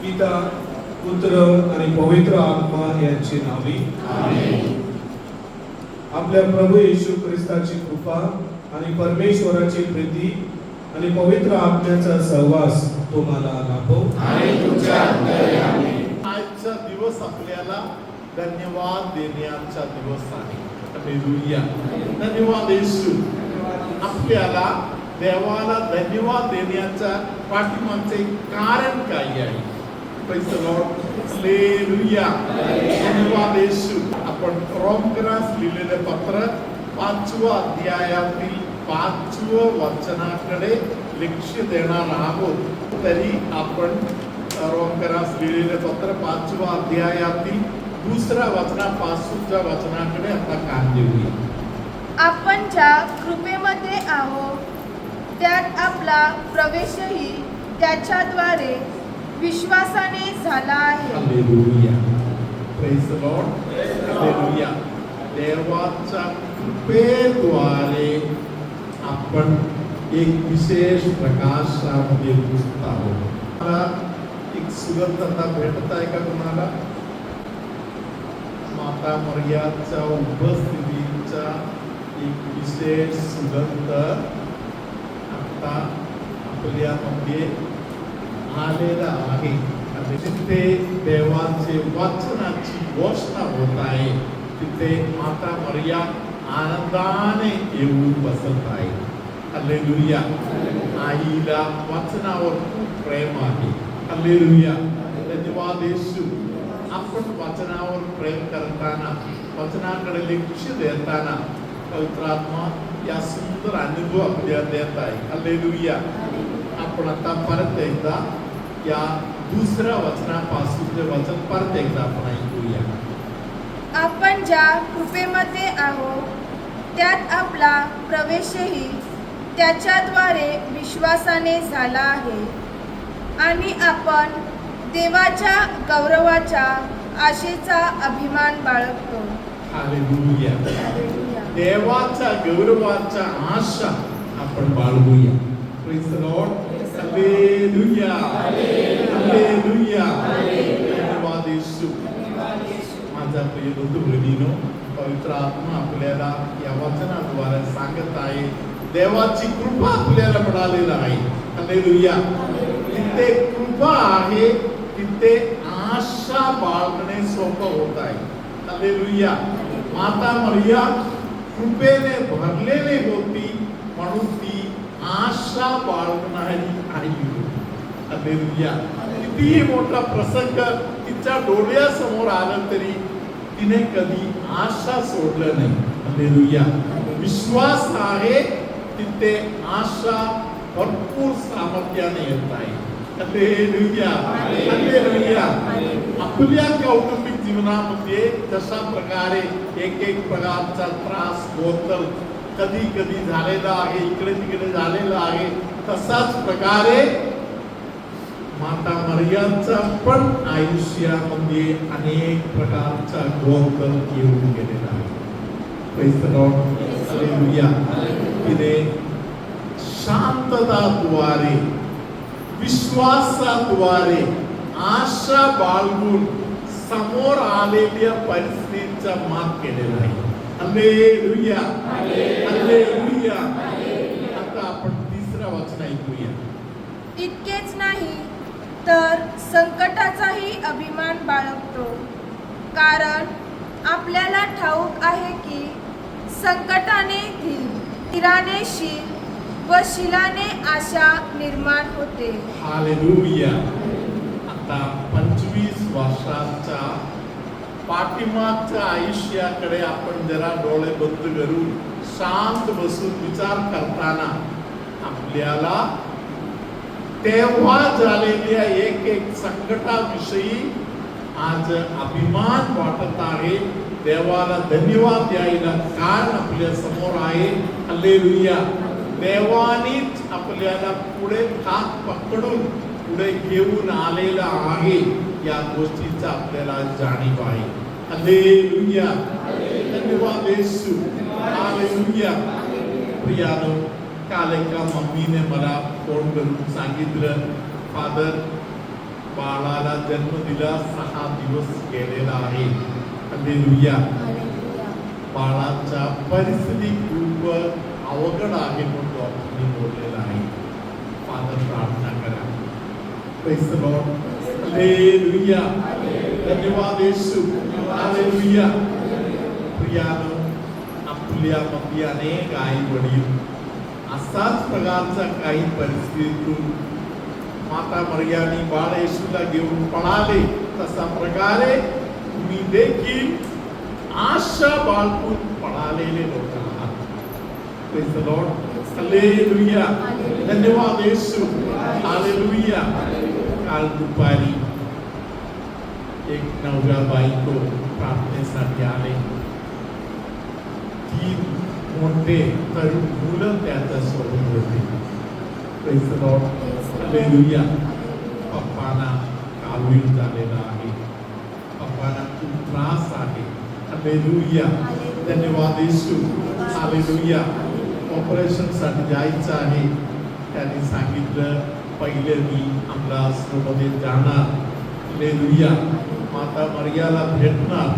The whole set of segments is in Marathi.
पिता पुत्र आणि पवित्र आत्मा यांची नावे आमेन. आपल्या प्रभू येशू ख्रिस्ताची कृपा आणि परमेश्वराची प्रीती आणि पवित्र आत्म्याचा सहवास तुम्हाला लाभो. आणि तुमच्या अंतर्यामी. आजचा दिवस आपल्याला धन्यवाद देण्याचा दिवस आहे. हालेलुया. धन्यवाद येशू. आपल्याला देवाला धन्यवाद देण्याचा पाठीमागचे कारण काय आहे? Praise the Lord. हालेलुया. धन्यवाद येशू. आपण रोमकरास लिहिलेले पत्र 5व्या अध्यायातील 5व्या वचनाकडे लक्ष देणार आहोत. तरी आपण रोमकरास लिहिलेले पत्र 5व्या अध्यायातील 2ऱ्या वचनापासूनच्या वचनाकडे आता कान देऊया. आपण ज्या कृपेमध्ये आहोत त्यात आपला प्रवेशही त्याच्याद्वारे विश्वासाने झाला आहे. Hallelujah. Praise the Lord. Hallelujah. देवाच्या कृपेद्वारे आपण एक विशेष प्रकाशामध्ये घुसत आहोत. मला एक सुगंधता भेटत आहे का तुम्हाला? माता मरियाच्या उपस्थितीचा एक विशेष सुगंध आता आपल्यामध्ये आलेला आहे. तिथे देवाचे वचनाची घोषणा होत आहे. तिथे माता मरिया आनंदाने येऊन बसत आहे. हालेलुया. आईला वचनावर खूप प्रेम आहे. हालेलुया. धन्यवाद येशू. आपण वचनावर प्रेम करताना, वचनाकडे लक्ष देताना पवित्र आत्मा या सुंदर अनुभव आपल्याला देत आहे. हालेलुया. आपण आता परत एकदा या 2ऱ्या वचनापासूनचे वचन परत एकदा आपण ऐकूया. आपण ज्या कृपेमध्ये आहोत त्यात आपला प्रवेशही त्याच्याद्वारे विश्वासाने झाला आहे आणि आपण देवाच्या गौरवाच्या आशेचा अभिमान बाळगतो. हालेलुया. देवाच्या गौरवाच्या आशा आपण बाळगूया. Praise the Lord. Hallelujah. Hallelujah. धन्यवाद येशू. माझा प्रिय बंधू भगिनीनो, पवित्र आत्मा आपल्याला या वचनाद्वारे सांगत आहे देवाची कृपा आपल्याला मिळालेली आहे. हालेलुया. तिथे कृपा आहे, तिथे आशा बाळगणे सोपं होत आहे. हालेलुया. माता मरिया कृपेने भरलेली होती म्हणून ती आशा बाळगणारी आई होती. हालेलुया. कितीही मोठा प्रसंग तिच्या डोळ्यासमोर आलं तरी तिने कधी आशा सोडलं नाही. हालेलुया. विश्वास आहे, तिथे आशा भरपूर सामर्थ्याने येत आहे. हालेलुया. हालेलुया. आपल्या कौटुंबिक जीवनामध्ये जशा प्रकारे एक प्रकारचा त्रास गोंधळ कधी कधी झालेला आहे, इकडे तिकडे झालेला आहे, तसाच प्रकारे माता मरियाचा पण आयुष्यामध्ये अनेक प्रकारचा गोंधळ येऊन गेलेला आहे. Praise the Lord. हालेलुया. तिने शांतताद्वारे, विश्वासाद्वारे, आशा बाळगून समोर आलेल्या परिस्थितीचा मात केलेला आहे. हालेलुया. हालेलुया. आता आपण 3रं वचन ऐकूया. इतकेच नाही तर संकटाचाही अभिमान बाळगतो, कारण आपल्याला ठाऊक आहे की संकटाने धीराने शील व शिलाने आशा निर्माण होते. हालेलुया. आता 25 वर्षाच्या पाठीमागच्या आयुष्याकडे आपण जरा डोळे बंद करून शांत बसून विचार करताना आपल्याला तेव्हा झालेल्या एक संकटाविषयी आज अभिमान वाटत आहे. देवाला धन्यवाद द्यायला कारण आपल्या समोर आहे. हालेलुया. देवानीच आपल्याला पुढे हात पकडून पुढे घेऊन आलेला आहे. या गोष्टीचा आपल्याला जाणीव आहे. हालेलुया. धन्यवाद येशू. हालेलुया. प्रियानो, काल एका मम्मीने मला फोन करून सांगितलं, फादर बाळाला जन्म दिला 6 दिवस गेलेला आहे. हालेलुया. बाळाच्या परिस्थिती खूप अवघड आहे म्हणून डॉक्टरने बोललेलं आहे. फादर प्रार्थना करा. Praise the Lord. हालेलुया. धन्यवाद येशू. हालेलुया. प्रियानो, आपल्या मध्ये अनेक आई वडील असाच प्रकारच्या काही परिस्थितीतून माता मरियानी बाळ येशूला घेऊन पळाले, तसा प्रकारे तुम्ही देखील आशा बाळगून पळालेले लोक आहात. Praise the Lord. हालेलुया. धन्यवाद येशू. हालेलुया. काल दुपारी एक नवरा बायको प्रार्थनेसाठी आले. 3 मोठे तरुण मुलं त्याच्या सोबत होते. Praise the Lord. हालेलुया. पप्पांना कावीळ झालेला आहे. पप्पांना खूप त्रास आहे. हालेलुया. धन्यवाद येशू. हालेलुया. ऑपरेशन साठी जायचं आहे. त्यांनी सांगितलं पहिले मी अमरावतीमध्ये जाणार. हालेलुया. माता मरियाला भेटणार.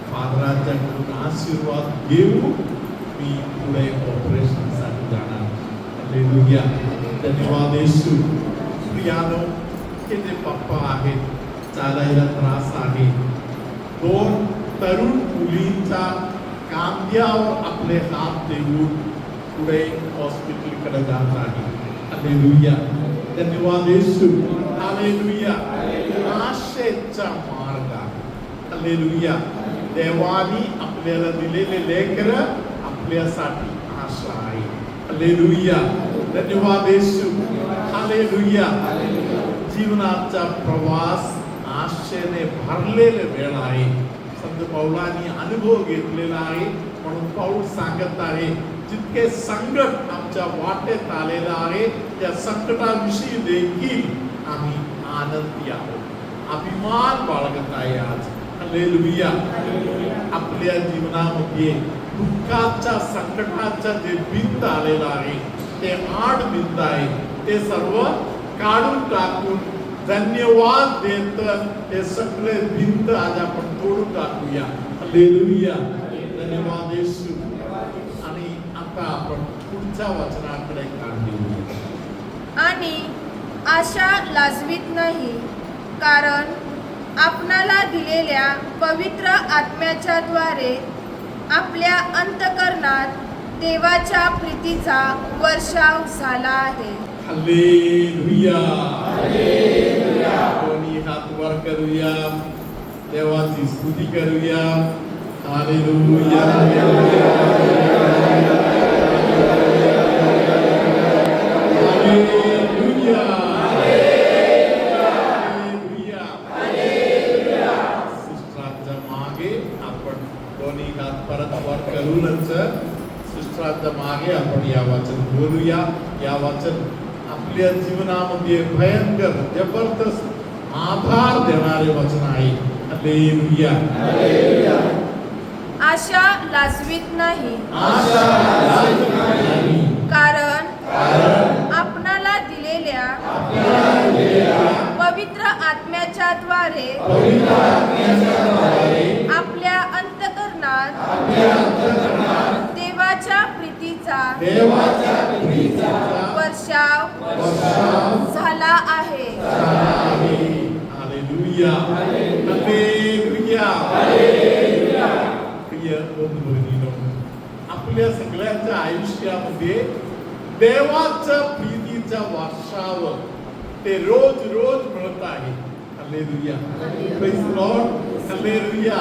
फादरांच्याकडून आशीर्वाद घेऊ मी पुढे ऑपरेशन साठी जाणार. हालेलुया. धन्यवाद येशू. प्रियानो, हे जे पप्पा आहेत, चालायला त्रास आहे. 2 तरुण मुलींचा कांद्यावर आपले हात देऊन पुढे हॉस्पिटलकडे जात आहे. हालेलुया. धन्यवाद येशू. हालेलुया. आशेचा मार्ग आहे. हालेलुया. देवानी आपल्याला दिलेले लेकर आपल्यासाठी आशा आहे. हालेलुया. धन्यवाद येशू. हालेलुया. जीवनाचा प्रवास आशेने भरलेले वेळ आहे. संत पौलांनी अनुभव घेतलेला आहे. म्हणून पौल सांगत आहे, जितके संकट आमच्या वाटेत आलेलं आहे त्या संकटाविषयी देखील आम्ही आनंदी आहोत. अभिमान बाळगत आहे आज. हालेलुया. आपल्या जीवनामध्ये दुःखाच्या संकटाचा जे भिंत आलेला आहे, ते आड भिंत आहे, ते सर्व काढून टाकून धन्यवाद देत ते सगळे भिंत आज आपण तोडून टाकूया. हालेलुया. धन्यवाद येशू. आणि आता आपण पुढच्या वचनाकडे कान देऊया. आणि आशा लाजवीत नाही, कारण आपणाला दिलेल्या पवित्र आत्म्याच्या द्वारे आपल्या अंतःकरणात देवाच्या प्रीतीचा वर्षाव झाला आहे. हालेलुया. कोणी हात वर करूया, देवाची स्तुती करूया. हालेलुया. हालेलुया. सिस्टरांच्या मागे आपण दोन्ही हात परत वर करूनच सिस्टरांच्या मागे आपण या वचन बोलूया. या वचन आपल्या जीवनामध्ये भयंकर जबरदस्त आधार देणारे वचन आहे. हालेलुया. आशा लाजवीत नाही, आशा लाजवीत नाही, कारण आपणाला दिलेल्या पवित्र आत्म्याच्या द्वारे आपल्या अंतःकरणात देवाच्या प्रीतीचा वर्षाव झाला आहे. हालेलुया. हालेलुया. प्रिय बंधू, आपल्या सगळ्यांच्या आयुष्यामध्ये देवाचं प्रीतीचा वर्षाव ते रोज रोज मिळत आहे. Hallelujah. Praise the Lord. Hallelujah.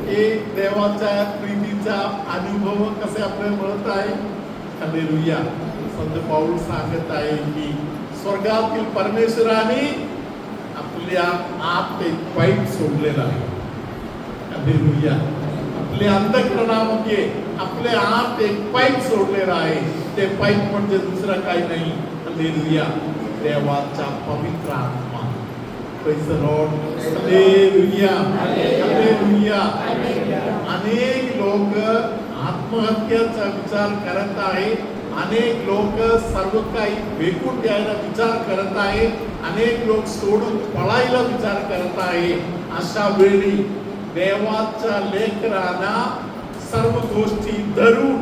हे देवाच्या प्रीतीचा अनुभव कसे आपल्याला मिळत आहे. हालेलुया. संत पौल सांगत आहे की स्वर्गातील परमेश्वराने आपल्या आत एक पाईप सोडलेला आहे. हालेलुया. आपल्या अंतःकरणामध्ये आपल्या आत एक पाईप सोडलेला आहे. ते पाईप म्हणजे दुसरं काही नाही. हालेलुया. देवाचा पवित्र आत्मा. Praise the Lord. Hallelujah. Hallelujah. अनेक लोक आत्महत्याचा विचार करत आहेत. अनेक लोक सर्व काही फेकून द्यायला विचार करत आहे, अनेक लोक सोडून पळायला विचार करत आहे. अशा वेळी देवाच्या लेकरांना सर्व गोष्टी धरून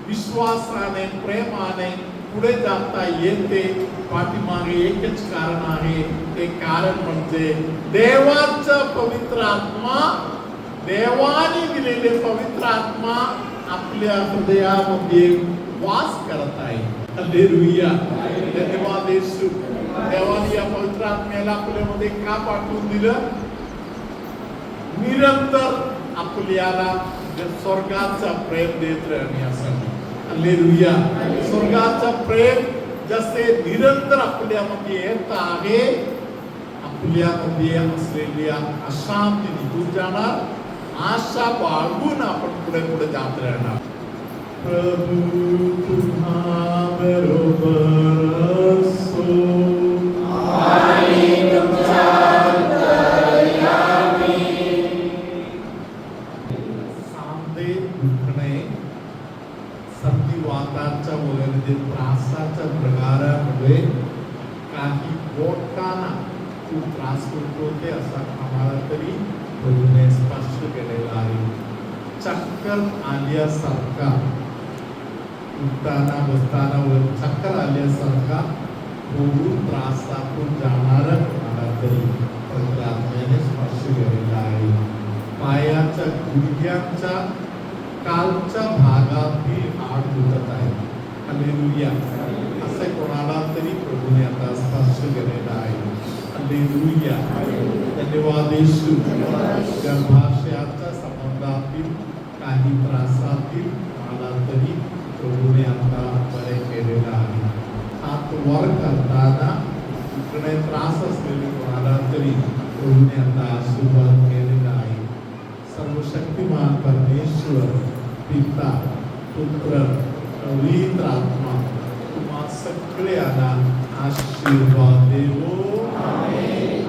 विश्वासाने प्रेमाने पुढे जाता येते. पाठीमागे एकच कारण आहे, ते कारण म्हणजे देवाचा पवित्र आत्मा, देवाने दिलेले पवित्र आत्मा आपल्या हृदयामध्ये वास करत आहे. हालेलुया. धन्यवाद येशू. देवाने या पवित्र आत्म्याला आपल्यामध्ये का पाठवून दिलं? निरंतर आपल्याला स्वर्गाचा प्रेम देत राहण्यासाठी. हालेलुया. स्वर्गाचा प्रेम जसे निरंतर आपल्यामध्ये येत आहे, आपल्यामध्ये असलेल्या अशांती निघून जाणार, आशा बाळगून आपण पुढे पुढे जात राहणार. प्रभू तुम्हा बरोबर असो. सांधे दुखणे, संधिवाताच्या वगैरे त्रासाच्या प्रकारामध्ये काही बोटांना खूप त्रास होतो ते असा आम्हाला तरी प्रभूने स्पष्ट केलेला आहे. चक्कर आल्यासारखा, उठताना बसताना चक्कर आल्यासारखा होऊन त्रासातून जाणार आम्हाला तरी आत्म्याने स्पष्ट केलेला आहे. पायाच्या गुडघ्याच्या कालच्या भागातील हाड दुखत आहे. हालेलुया. असे कोणाला तरी प्रभूने आता स्पर्श केलेला आहे. हालेलुया. धन्यवाद येशू. गर्भाशयाच्या संबंधातील काही त्रासातील मला तरी प्रभूने आता बरे केलेला आहे. हात वर करताना इकडे त्रास असलेले कोणाला तरी प्रभूने आता आशीर्वाद केलेला आहे. सर्वशक्तिमान परमेश्वर पिता, पुत्र, पवित्र आत्मा तुम्हा सगळ्यांना आशीर्वाद देवो. आमेन.